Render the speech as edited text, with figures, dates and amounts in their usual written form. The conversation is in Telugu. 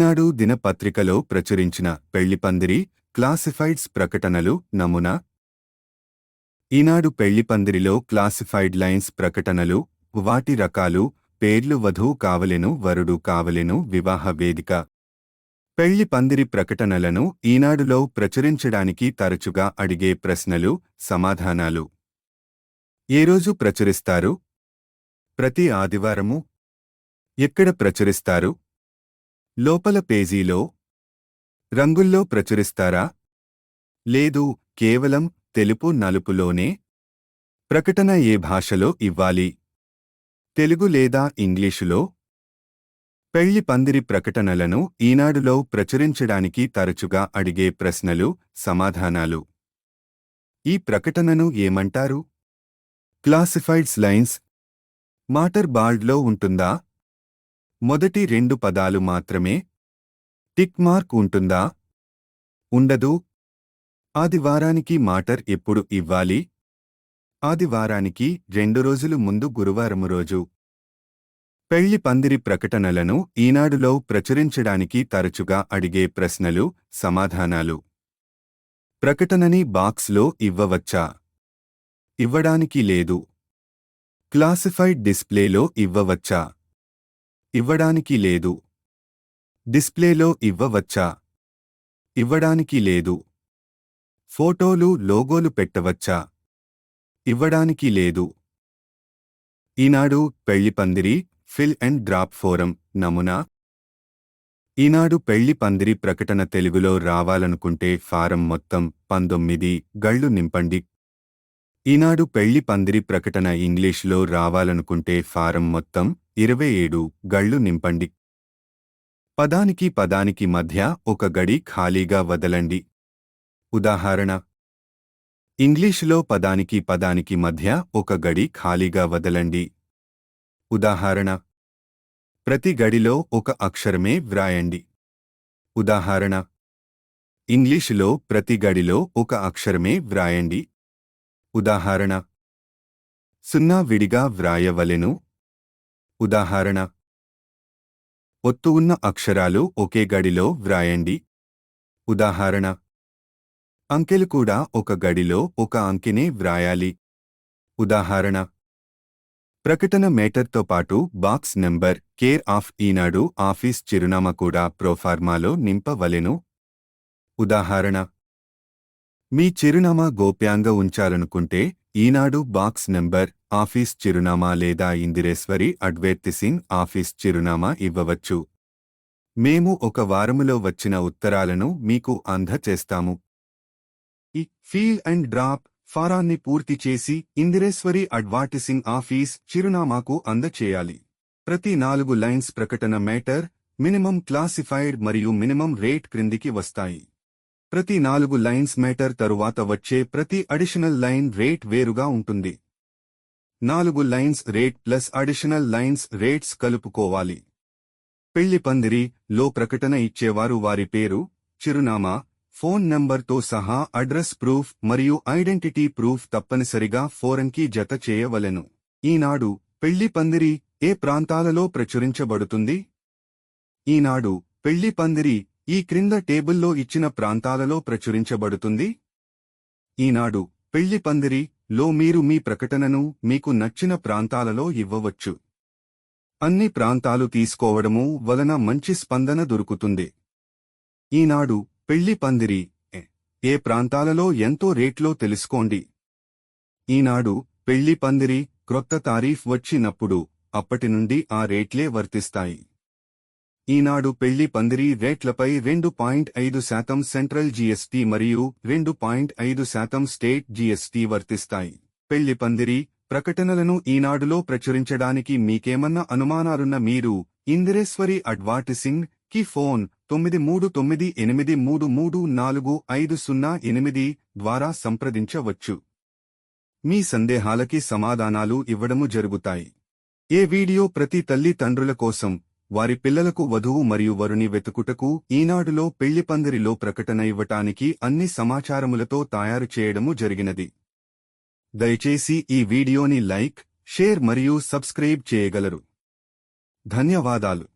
ఈనాడు దినపత్రికలో ప్రచురించిన పెళ్లిపందిరి క్లాసిఫైడ్స్ ప్రకటనలు నమూనా. ఈనాడు పెళ్లిపందిరిలో క్లాసిఫైడ్ లైన్స్ ప్రకటనలు, వాటి రకాలు, పేర్లు వధువు కావలెను వరుడు కావలెను వివాహ వేదిక. పెళ్లి పందిరి ప్రకటనలను ఈనాడులో ప్రచురించడానికి తరచుగా అడిగే ప్రశ్నలు, సమాధానాలు. ఏ రోజు ప్రచురిస్తారు? ప్రతి ఆదివారము. ఎక్కడ ప్రచురిస్తారు? లోపల పేజీలో. రంగుల్లో ప్రచురిస్తారా? లేదు, కేవలం తెలుపు నలుపులోనే. ప్రకటన ఏ భాషలో ఇవ్వాలి? తెలుగు లేదా ఇంగ్లీషులో? పెళ్లి పందిరి ప్రకటనలను ఈనాడులో ప్రచురించడానికి తరచుగా అడిగే ప్రశ్నలు, సమాధానాలు. ఈ ప్రకటనను ఏమంటారు? Classifieds lines. మాటర్ బాల్డ్లో ఉంటుందా? మొదటి 2 పదాలు మాత్రమే. టిక్ మార్క్ ఉంటుందా? ఉండదు. ఆదివారానికి మాటర్ ఎప్పుడు ఇవ్వాలి? ఆదివారానికి 2 రోజులు ముందు గురువారము రోజు. పెళ్లి పందిరి ప్రకటనలను ఈనాడులో ప్రచురించడానికి తరచుగా అడిగే ప్రశ్నలు, సమాధానాలు. ప్రకటనని బాక్స్లో ఇవ్వవచ్చా? ఇవ్వడానికి లేదు. క్లాసిఫైడ్ డిస్ప్లేలో ఇవ్వవచ్చా? ఇవ్వడానికి లేదు. డిస్ప్లేలో ఇవ్వవచ్చా? ఇవ్వడానికి లేదు. ఫోటోలు, లోగోలు పెట్టవచ్చా? ఇవ్వడానికి లేదు. ఈనాడు పెళ్లి పందిరి ఫిల్ అండ్ డ్రాప్ ఫోరం నమూనా. ఈనాడు పెళ్లి పందిరి ప్రకటన తెలుగులో రావాలనుకుంటే ఫారం మొత్తం 19 గళ్ళు నింపండి. ఈనాడు పెళ్లి పందిరి ప్రకటన ఇంగ్లీషులో రావాలనుకుంటే ఫారం మొత్తం 27 గళ్ళు నింపండి. పదానికి పదానికి మధ్య ఒక గడి ఖాళీగా వదలండి. ఉదాహరణ: ఇంగ్లీషులో పదానికి పదానికి మధ్య ఒక గడి ఖాళీగా వదలండి. ఉదాహరణ: ప్రతి గడిలో ఒక అక్షరమే వ్రాయండి. ఉదాహరణ: ఇంగ్లీషులో ప్రతి గడిలో ఒక అక్షరమే వ్రాయండి. ఉదాహరణ: 0 విడిగా వ్రాయవలెను. ఉదాహరణ: ఒత్తు ఉన్న అక్షరాలు ఒకే గడిలో వ్రాయండి. ఉదాహరణ: అంకెలు కూడా ఒక గడిలో ఒక అంకెనే వ్రాయాలి. ఉదాహరణ: ప్రకటన మేటర్తో పాటు box number, care of Eenadu office చిరునామా కూడా ప్రోఫార్మాలో నింపవలెను. ఉదాహరణ: మీ చిరునామా గోప్యంగా ఉంచాలనుకుంటే ఈనాడు బాక్స్ నెంబర్, ఆఫీస్ చిరునామా లేదా ఇందిరేశ్వరి అడ్వర్టైజింగ్ ఆఫీస్ చిరునామా ఇవ్వవచ్చు. మేము ఒక వారములో వచ్చిన ఉత్తరాలను మీకు అందచేస్తాము. ఈ ఫీల్ అండ్ డ్రాప్ ఫారాన్ని పూర్తి చేసి ఇందిరేశ్వరి అడ్వర్టైజింగ్ ఆఫీస్ చిరునామాకు అందచేయాలి. ప్రతి 4 లైన్స్ ప్రకటన మేటర్, మినిమం క్లాసిఫైడ్ మరియు మినిమం రేట్ క్రిందికి వస్తాయి. ప్రతి 4 లైన్స్ మేటర్ తరువాత వచ్చే ప్రతి అడిషనల్ లైన్ రేట్ వేరుగా ఉంటుంది. 4 lines rate plus additional lines rates కలుపుకోవాలి. పెళ్లి పందిరి లో ప్రకటన ఇచ్చేవారు వారి పేరు, చిరునామా, ఫోన్ నంబర్తో సహా అడ్రస్ ప్రూఫ్ మరియు ఐడెంటిటీ ప్రూఫ్ తప్పనిసరిగా ఫోరంకి జత చేయవలెను. ఈనాడు పెళ్లి పందిరి ఏ ప్రాంతాలలో ప్రచురించబడుతుంది? ఈనాడు పెళ్లి పందిరి ఈ క్రింద టేబుల్లో ఇచ్చిన ప్రాంతాలలో ప్రచురించబడుతుంది. ఈనాడు పెళ్లి పందిరి లో మీరు మీ ప్రకటనను మీకు నచ్చిన ప్రాంతాలలో ఇవ్వవచ్చు. అన్ని ప్రాంతాలు తీసుకోవడము వలన మంచి స్పందన దొరుకుతుంది. ఈనాడు పెళ్లి పందిరి ఏ ప్రాంతాలలో ఎంతో రేట్లో తెలుసుకోండి. ఈనాడు పెళ్లి పందిరి క్రొత్త తారీఫ్ వచ్చినప్పుడు అప్పటి నుండి ఆ రేట్లే వర్తిస్తాయి. ఈనాడు పెళ్లి పందిరి రేట్లపై 2.5% సెంట్రల్ జీఎస్టీ మరియు 2.5% స్టేట్ జీఎస్టీ వర్తిస్తాయి. పెళ్లి పందిరి ప్రకటనలను ఈనాడులో ప్రచురించడానికి మీకేమన్నా అనుమానాలున్న మీరు ఇందిరేశ్వరి అడ్వర్టైజింగ్ కి ఫోన్ 9398334508 ద్వారా సంప్రదించవచ్చు. మీ సందేహాలకి సమాధానాలు ఇవ్వడము జరుగుతాయి. ఏ వీడియో ప్రతి తల్లి తండ్రుల కోసం వారి పిల్లలకు వధువు మరియు వరుని వెతుకుటకు ఈనాడులో పెళ్లి పందిరిలో ప్రకటన ఇవ్వటానికి అన్ని సమాచారములతో తయారు చేయడము జరిగినది. దయచేసి ఈ వీడియోని లైక్, షేర్ మరియు సబ్స్క్రైబ్ చేయగలరు. ధన్యవాదాలు.